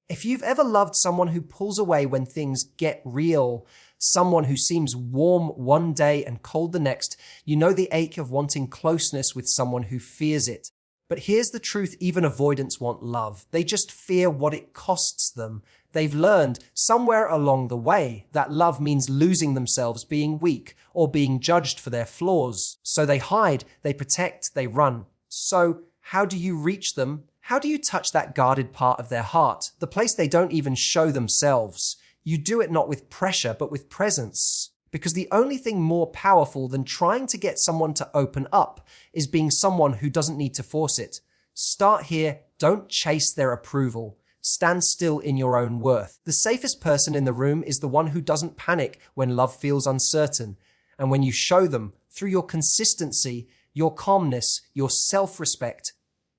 If you've ever loved someone who pulls away when things get real, someone who seems warm one day and cold the next, you know the ache of wanting closeness with someone who fears it. But here's the truth: even avoidants want love. They just fear what it costs them. They've learned somewhere along the way that love means losing themselves, being weak, or being judged for their flaws. So they hide, they protect, they run. So how do you reach them? How do you touch that guarded part of their heart, the place they don't even show themselves? You do it not with pressure, but with presence. Because the only thing more powerful than trying to get someone to open up is being someone who doesn't need to force it. Start here. Don't chase their approval. Stand still in your own worth. The safest person in the room is the one who doesn't panic when love feels uncertain. And when you show them, through your consistency, your calmness, your self-respect,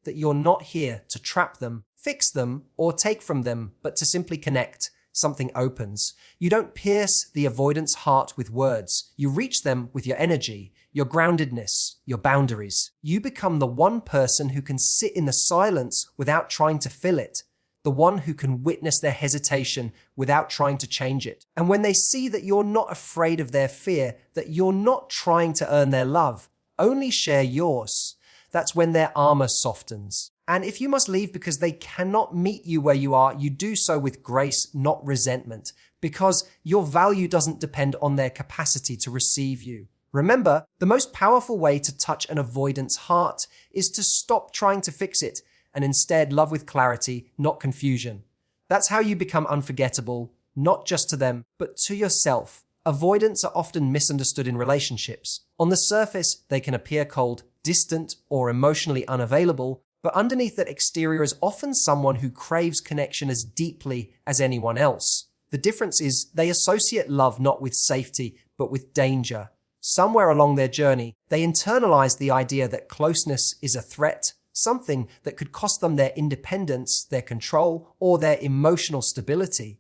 that you're not here to trap them, fix them, or take from them, but to simply connect, something opens. You don't pierce the avoidance heart with words. You reach them with your energy, your groundedness, your boundaries. You become the one person who can sit in the silence without trying to fill it, the one who can witness their hesitation without trying to change it. And when they see that you're not afraid of their fear, that you're not trying to earn their love, only share yours, that's when their armor softens. And if you must leave because they cannot meet you where you are, you do so with grace, not resentment, because your value doesn't depend on their capacity to receive you. Remember, the most powerful way to touch an avoidance heart is to stop trying to fix it and instead love with clarity, not confusion. That's how you become unforgettable, not just to them, but to yourself. Avoidants are often misunderstood in relationships. On the surface, they can appear cold, distant, or emotionally unavailable, but underneath that exterior is often someone who craves connection as deeply as anyone else. The difference is they associate love not with safety, but with danger. Somewhere along their journey, they internalize the idea that closeness is a threat, something that could cost them their independence, their control, or their emotional stability.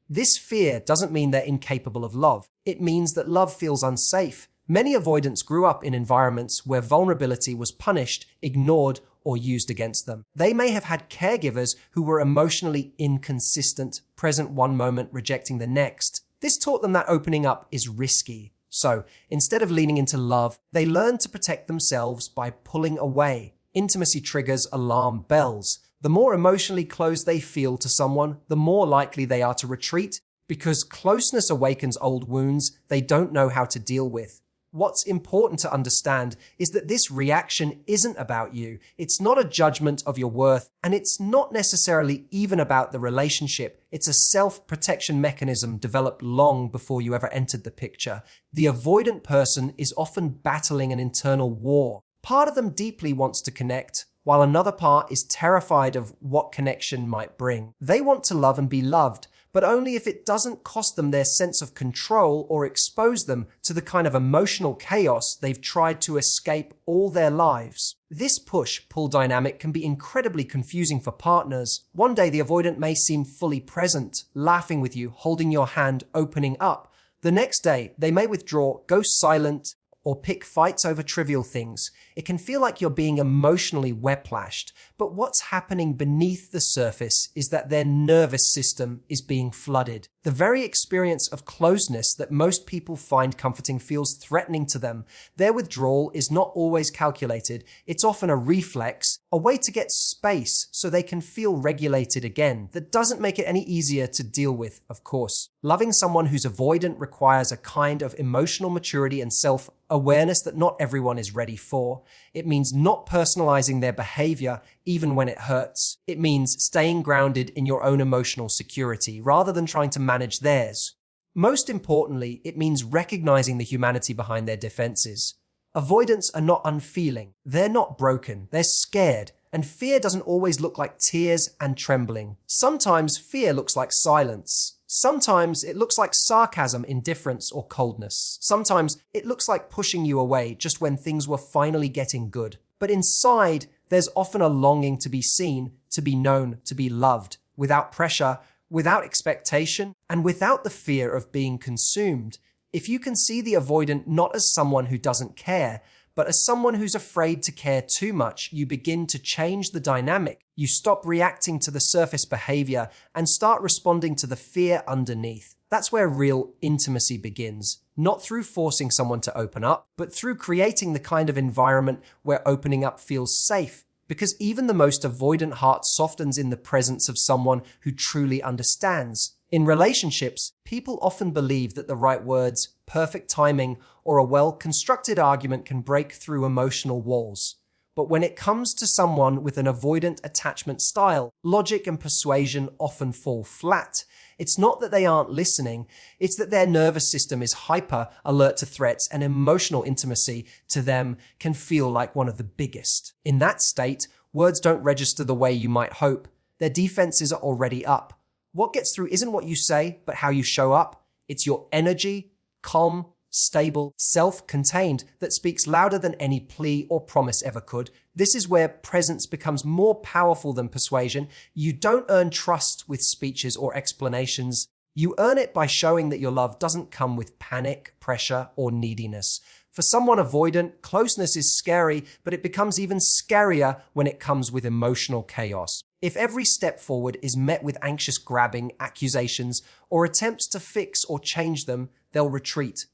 This fear doesn't mean they're incapable of love. It means that love feels unsafe. Many avoidants grew up in environments where vulnerability was punished, ignored, or used against them. They may have had caregivers who were emotionally inconsistent, present one moment, rejecting the next. This taught them that opening up is risky. So, instead of leaning into love, they learned to protect themselves by pulling away. Intimacy triggers alarm bells. The more emotionally closed they feel to someone, the more likely they are to retreat, because closeness awakens old wounds they don't know how to deal with. What's important to understand is that this reaction isn't about you. It's not a judgment of your worth, and it's not necessarily even about the relationship. It's a self-protection mechanism developed long before you ever entered the picture. The avoidant person is often battling an internal war. Part of them deeply wants to connect, while another part is terrified of what connection might bring. They want to love and be loved, but only if it doesn't cost them their sense of control or expose them to the kind of emotional chaos they've tried to escape all their lives. This push-pull dynamic can be incredibly confusing for partners. One day the avoidant may seem fully present, laughing with you, holding your hand, opening up. The next day they may withdraw, go silent, or pick fights over trivial things. It can feel like you're being emotionally whiplashed, but what's happening beneath the surface is that their nervous system is being flooded. The very experience of closeness that most people find comforting feels threatening to them. Their withdrawal is not always calculated. It's often a reflex, a way to get space so they can feel regulated again. That doesn't make it any easier to deal with, of course. Loving someone who's avoidant requires a kind of emotional maturity and self-awareness that not everyone is ready for. It means not personalizing their behavior even when it hurts. It means staying grounded in your own emotional security rather than trying to manage theirs. Most importantly, it means recognizing the humanity behind their defenses. Avoidants are not unfeeling. They're not broken. They're scared. And fear doesn't always look like tears and trembling. Sometimes fear looks like silence. Sometimes it looks like sarcasm, indifference, or coldness. Sometimes it looks like pushing you away just when things were finally getting good. But inside, there's often a longing to be seen, to be known, to be loved, without pressure, without expectation, and without the fear of being consumed. If you can see the avoidant not as someone who doesn't care, but as someone who's afraid to care too much, you begin to change the dynamic. You stop reacting to the surface behavior and start responding to the fear underneath. That's where real intimacy begins. Not through forcing someone to open up, but through creating the kind of environment where opening up feels safe. Because even the most avoidant heart softens in the presence of someone who truly understands. In relationships, people often believe that the right words, perfect timing, or a well-constructed argument can break through emotional walls. But when it comes to someone with an avoidant attachment style, logic and persuasion often fall flat. It's not that they aren't listening, it's that their nervous system is hyper alert to threats, and emotional intimacy to them can feel like one of the biggest. In that state, words don't register the way you might hope. Their defenses are already up. What gets through isn't what you say, but how you show up. It's your energy, calm, stable, self-contained, that speaks louder than any plea or promise ever could. This is where presence becomes more powerful than persuasion. You don't earn trust with speeches or explanations. You earn it by showing that your love doesn't come with panic, pressure, or neediness. For someone avoidant, closeness is scary, but it becomes even scarier when it comes with emotional chaos. If every step forward is met with anxious grabbing, accusations, or attempts to fix or change them, they'll retreat.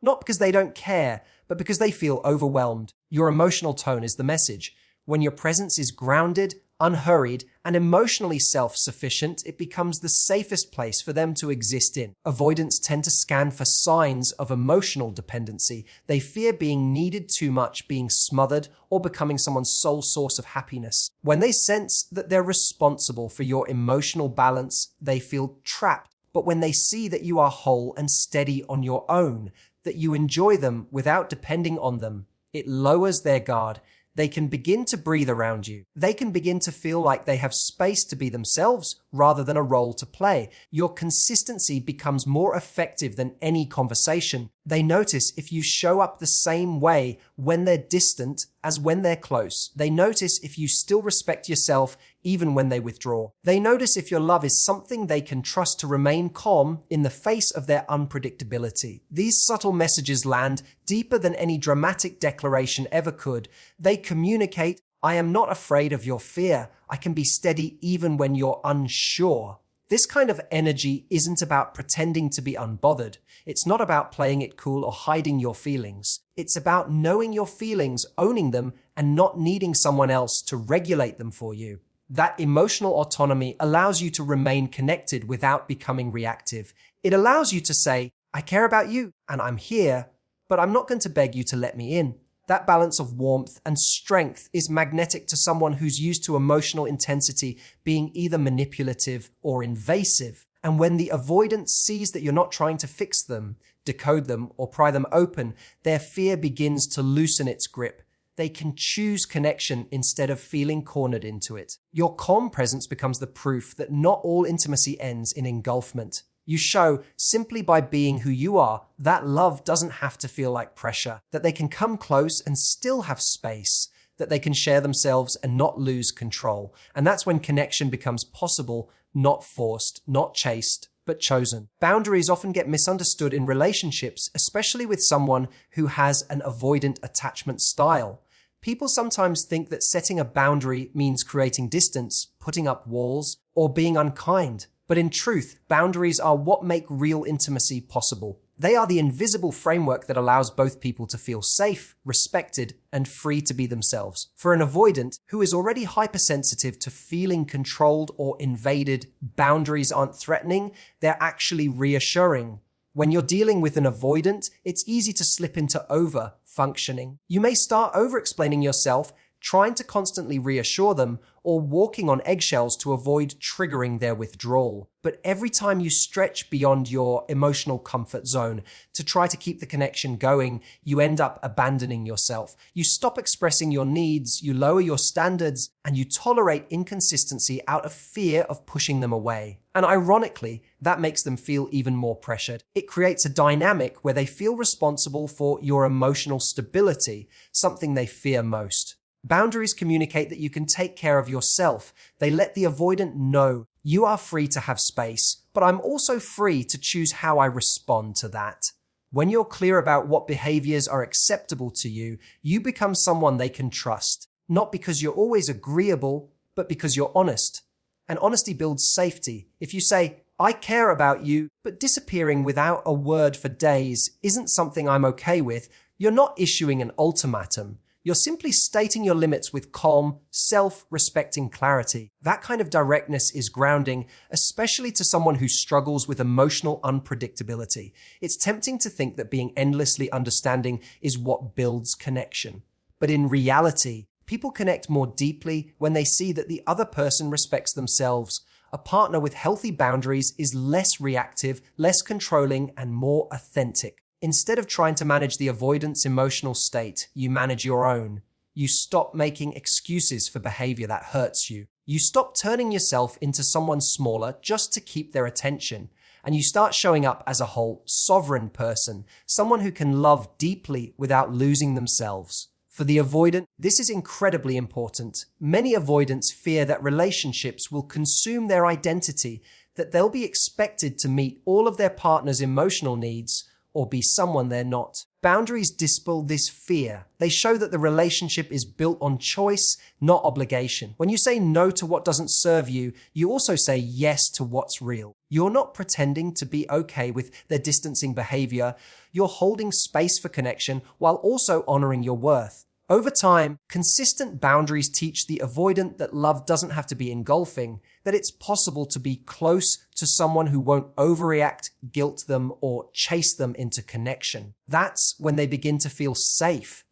Not because they don't care, but because they feel overwhelmed. Your emotional tone is the message. When your presence is grounded, unhurried, and emotionally self-sufficient, it becomes the safest place for them to exist in. Avoidants tend to scan for signs of emotional dependency. They fear being needed too much, being smothered, or becoming someone's sole source of happiness. When they sense that they're responsible for your emotional balance, they feel trapped. But when they see that you are whole and steady on your own, that you enjoy them without depending on them, it lowers their guard. They can begin to breathe around you. They can begin to feel like they have space to be themselves rather than a role to play. Your consistency becomes more effective than any conversation. They notice if you show up the same way when they're distant as when they're close. They notice if you still respect yourself even when they withdraw. They notice if your love is something they can trust to remain calm in the face of their unpredictability. These subtle messages land deeper than any dramatic declaration ever could. They communicate, I am not afraid of your fear. I can be steady even when you're unsure. This kind of energy isn't about pretending to be unbothered. It's not about playing it cool or hiding your feelings. It's about knowing your feelings, owning them, and not needing someone else to regulate them for you. That emotional autonomy allows you to remain connected without becoming reactive. It allows you to say, I care about you and I'm here, but I'm not going to beg you to let me in. That balance of warmth and strength is magnetic to someone who's used to emotional intensity being either manipulative or invasive. And when the avoidant sees that you're not trying to fix them, decode them, or pry them open, their fear begins to loosen its grip. They can choose connection instead of feeling cornered into it. Your calm presence becomes the proof that not all intimacy ends in engulfment. You show, simply by being who you are, that love doesn't have to feel like pressure, that they can come close and still have space, that they can share themselves and not lose control. And that's when connection becomes possible, not forced, not chased, but chosen. Boundaries often get misunderstood in relationships, especially with someone who has an avoidant attachment style. People sometimes think that setting a boundary means creating distance, putting up walls, or being unkind. But in truth, boundaries are what make real intimacy possible. They are the invisible framework that allows both people to feel safe, respected, and free to be themselves. For an avoidant who is already hypersensitive to feeling controlled or invaded, boundaries aren't threatening, they're actually reassuring. When you're dealing with an avoidant, it's easy to slip into over-functioning. You may start over-explaining yourself, trying to constantly reassure them, or walking on eggshells to avoid triggering their withdrawal. But every time you stretch beyond your emotional comfort zone to try to keep the connection going, you end up abandoning yourself. You stop expressing your needs, you lower your standards, and you tolerate inconsistency out of fear of pushing them away. And ironically, that makes them feel even more pressured. It creates a dynamic where they feel responsible for your emotional stability, something they fear most. Boundaries communicate that you can take care of yourself. They let the avoidant know you are free to have space, but I'm also free to choose how I respond to that. When you're clear about what behaviors are acceptable to you, you become someone they can trust, not because you're always agreeable, but because you're honest. And honesty builds safety. If you say, I care about you, but disappearing without a word for days isn't something I'm okay with, you're not issuing an ultimatum. You're simply stating your limits with calm, self-respecting clarity. That kind of directness is grounding, especially to someone who struggles with emotional unpredictability. It's tempting to think that being endlessly understanding is what builds connection. But in reality, people connect more deeply when they see that the other person respects themselves. A partner with healthy boundaries is less reactive, less controlling, and more authentic. Instead of trying to manage the avoidance emotional state, you manage your own. You stop making excuses for behavior that hurts you. You stop turning yourself into someone smaller just to keep their attention. And you start showing up as a whole, sovereign person, someone who can love deeply without losing themselves. For the avoidant, this is incredibly important. Many avoidants fear that relationships will consume their identity, that they'll be expected to meet all of their partner's emotional needs, or be someone they're not. Boundaries dispel this fear. They show that the relationship is built on choice, not obligation. When you say no to what doesn't serve you, you also say yes to what's real. You're not pretending to be okay with their distancing behavior. You're holding space for connection while also honoring your worth. Over time, consistent boundaries teach the avoidant that love doesn't have to be engulfing, that it's possible to be close to someone who won't overreact, guilt them, or chase them into connection. That's when they begin to feel safe.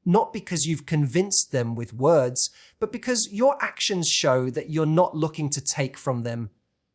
Not because you've convinced them with words, but because your actions show that you're not looking to take from them.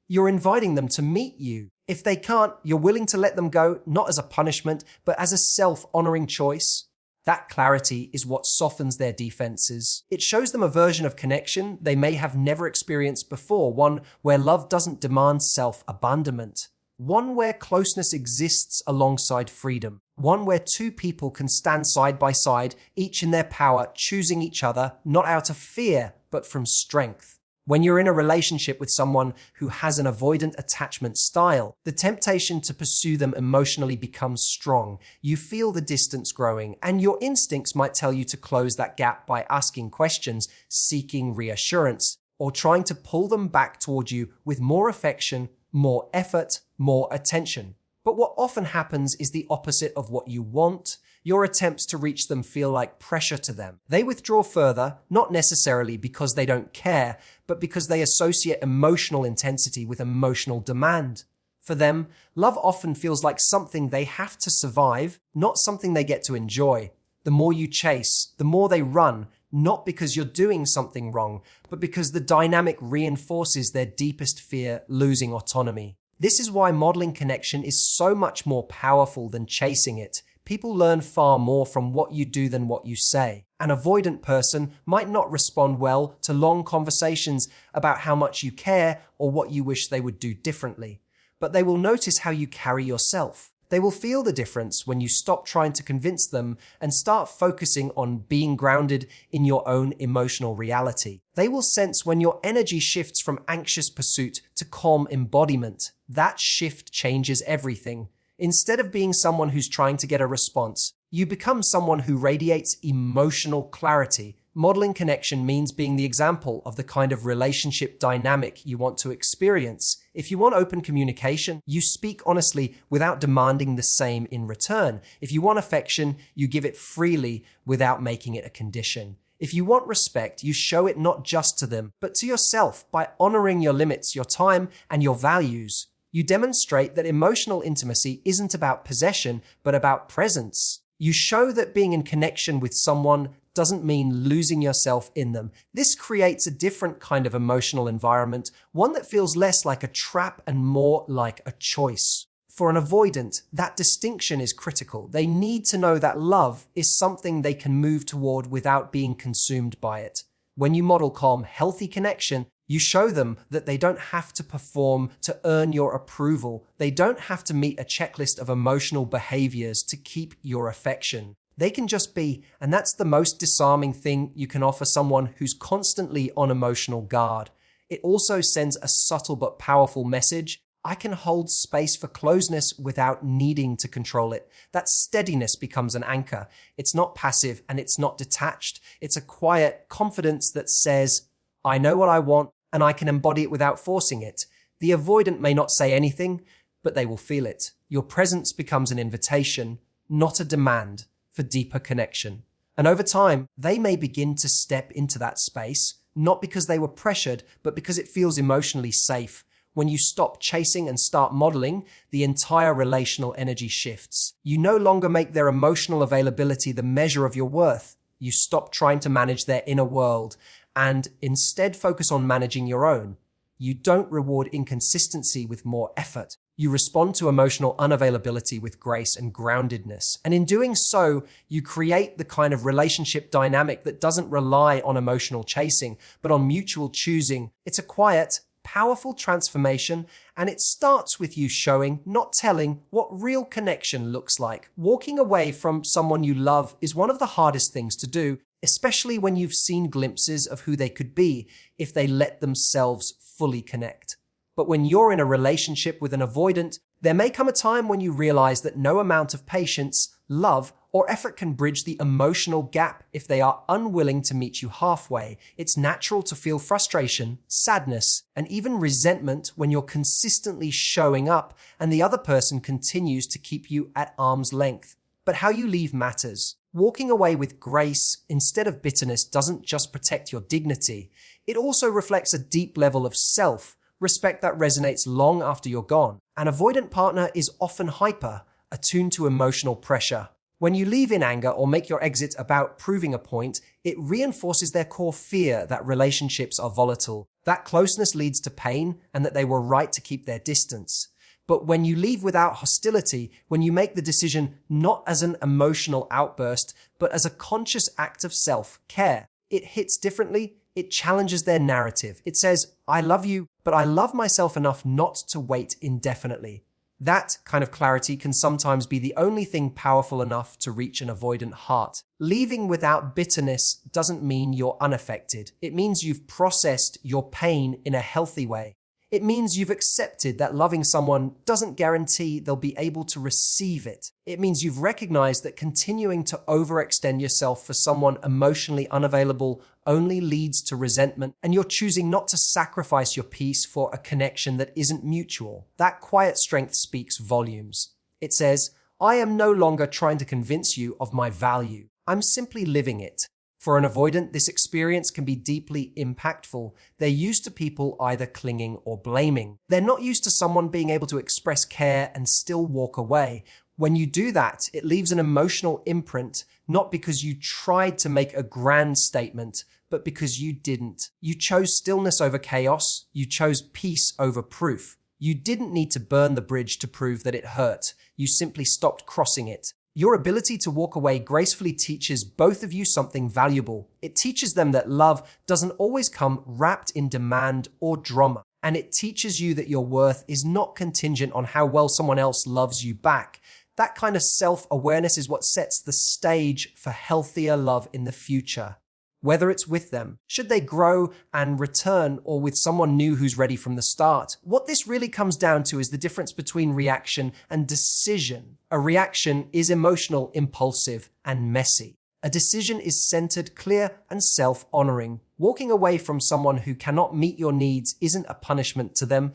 You're inviting them to meet you. If they can't, you're willing to let them go, not as a punishment, but as a self-honoring choice. That clarity is what softens their defenses. It shows them a version of connection they may have never experienced before, one where love doesn't demand self-abandonment, one where closeness exists alongside freedom, one where two people can stand side by side, each in their power, choosing each other, not out of fear, but from strength. When you're in a relationship with someone who has an avoidant attachment style, the temptation to pursue them emotionally becomes strong. You feel the distance growing, and your instincts might tell you to close that gap by asking questions, seeking reassurance, or trying to pull them back toward you with more affection, more effort, more attention. But what often happens is the opposite of what you want. Your attempts to reach them feel like pressure to them. They withdraw further, not necessarily because they don't care, but because they associate emotional intensity with emotional demand. For them, love often feels like something they have to survive, not something they get to enjoy. The more you chase, the more they run, not because you're doing something wrong, but because the dynamic reinforces their deepest fear, losing autonomy. This is why modeling connection is so much more powerful than chasing it. People learn far more from what you do than what you say. An avoidant person might not respond well to long conversations about how much you care or what you wish they would do differently, but they will notice how you carry yourself. They will feel the difference when you stop trying to convince them and start focusing on being grounded in your own emotional reality. They will sense when your energy shifts from anxious pursuit to calm embodiment. That shift changes everything. Instead of being someone who's trying to get a response, you become someone who radiates emotional clarity. Modeling connection means being the example of the kind of relationship dynamic you want to experience. If you want open communication, you speak honestly without demanding the same in return. If you want affection, you give it freely without making it a condition. If you want respect, you show it not just to them, but to yourself by honoring your limits, your time, and your values. You demonstrate that emotional intimacy isn't about possession, but about presence. You show that being in connection with someone doesn't mean losing yourself in them. This creates a different kind of emotional environment, one that feels less like a trap and more like a choice. For an avoidant, that distinction is critical. They need to know that love is something they can move toward without being consumed by it. When you model calm, healthy connection, you show them that they don't have to perform to earn your approval. They don't have to meet a checklist of emotional behaviors to keep your affection. They can just be, and that's the most disarming thing you can offer someone who's constantly on emotional guard. It also sends a subtle but powerful message. I can hold space for closeness without needing to control it. That steadiness becomes an anchor. It's not passive and it's not detached. It's a quiet confidence that says, I know what I want, and I can embody it without forcing it. The avoidant may not say anything, but they will feel it. Your presence becomes an invitation, not a demand, for deeper connection. And over time, they may begin to step into that space, not because they were pressured, but because it feels emotionally safe. When you stop chasing and start modeling, the entire relational energy shifts. You no longer make their emotional availability the measure of your worth. You stop trying to manage their inner world and instead focus on managing your own. You don't reward inconsistency with more effort. You respond to emotional unavailability with grace and groundedness. And in doing so, you create the kind of relationship dynamic that doesn't rely on emotional chasing, but on mutual choosing. It's a quiet, powerful transformation, and it starts with you showing, not telling, what real connection looks like. Walking away from someone you love is one of the hardest things to do, especially when you've seen glimpses of who they could be if they let themselves fully connect. But when you're in a relationship with an avoidant, there may come a time when you realize that no amount of patience, love, or effort can bridge the emotional gap if they are unwilling to meet you halfway. It's natural to feel frustration, sadness, and even resentment when you're consistently showing up and the other person continues to keep you at arm's length. But how you leave matters. Walking away with grace instead of bitterness doesn't just protect your dignity. It also reflects a deep level of self-respect that resonates long after you're gone. An avoidant partner is often hyper, attuned to emotional pressure. When you leave in anger or make your exit about proving a point, it reinforces their core fear that relationships are volatile, that closeness leads to pain, and that they were right to keep their distance. But when you leave without hostility, when you make the decision not as an emotional outburst, but as a conscious act of self-care, it hits differently. It challenges their narrative. It says, I love you, but I love myself enough not to wait indefinitely. That kind of clarity can sometimes be the only thing powerful enough to reach an avoidant heart. Leaving without bitterness doesn't mean you're unaffected. It means you've processed your pain in a healthy way. It means you've accepted that loving someone doesn't guarantee they'll be able to receive it. It means you've recognized that continuing to overextend yourself for someone emotionally unavailable only leads to resentment, and you're choosing not to sacrifice your peace for a connection that isn't mutual. That quiet strength speaks volumes. It says, I am no longer trying to convince you of my value. I'm simply living it. For an avoidant, this experience can be deeply impactful. They're used to people either clinging or blaming. They're not used to someone being able to express care and still walk away. When you do that, it leaves an emotional imprint, not because you tried to make a grand statement, but because you didn't. You chose stillness over chaos. You chose peace over proof. You didn't need to burn the bridge to prove that it hurt. You simply stopped crossing it. Your ability to walk away gracefully teaches both of you something valuable. It teaches them that love doesn't always come wrapped in demand or drama. And it teaches you that your worth is not contingent on how well someone else loves you back. That kind of self-awareness is what sets the stage for healthier love in the future. Whether it's with them, should they grow and return, or with someone new who's ready from the start. What this really comes down to is the difference between reaction and decision. A reaction is emotional, impulsive, and messy. A decision is centered, clear, and self-honoring. Walking away from someone who cannot meet your needs isn't a punishment to them.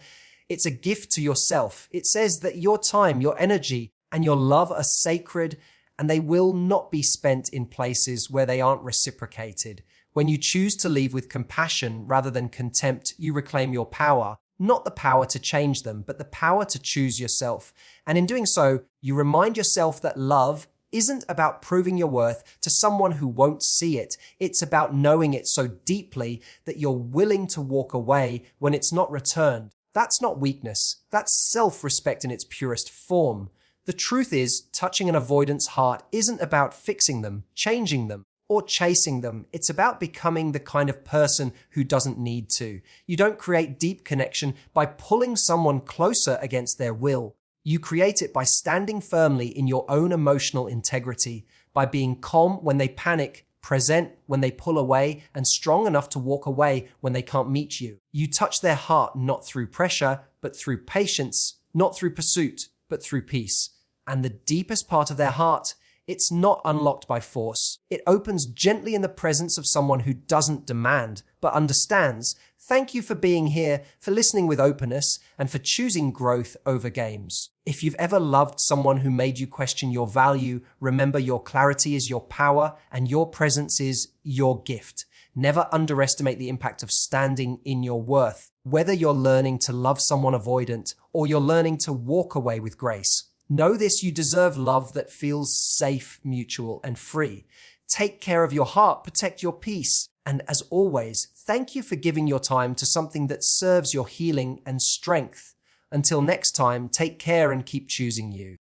It's a gift to yourself. It says that your time, your energy, and your love are sacred, and they will not be spent in places where they aren't reciprocated. When you choose to leave with compassion rather than contempt, you reclaim your power. Not the power to change them, but the power to choose yourself. And in doing so, you remind yourself that love isn't about proving your worth to someone who won't see it. It's about knowing it so deeply that you're willing to walk away when it's not returned. That's not weakness. That's self-respect in its purest form. The truth is, touching an avoidant's heart isn't about fixing them, changing them, or chasing them. It's about becoming the kind of person who doesn't need to. You don't create deep connection by pulling someone closer against their will. You create it by standing firmly in your own emotional integrity, by being calm when they panic, present when they pull away, and strong enough to walk away when they can't meet you. You touch their heart not through pressure, but through patience, not through pursuit, but through peace. And the deepest part of their heart It's not unlocked by force. It opens gently in the presence of someone who doesn't demand, but understands. Thank you for being here, for listening with openness, and for choosing growth over games. If you've ever loved someone who made you question your value, remember your clarity is your power and your presence is your gift. Never underestimate the impact of standing in your worth. Whether you're learning to love someone avoidant or you're learning to walk away with grace, know this: you deserve love that feels safe, mutual, and free. Take care of your heart, protect your peace. And as always, thank you for giving your time to something that serves your healing and strength. Until next time, take care and keep choosing you.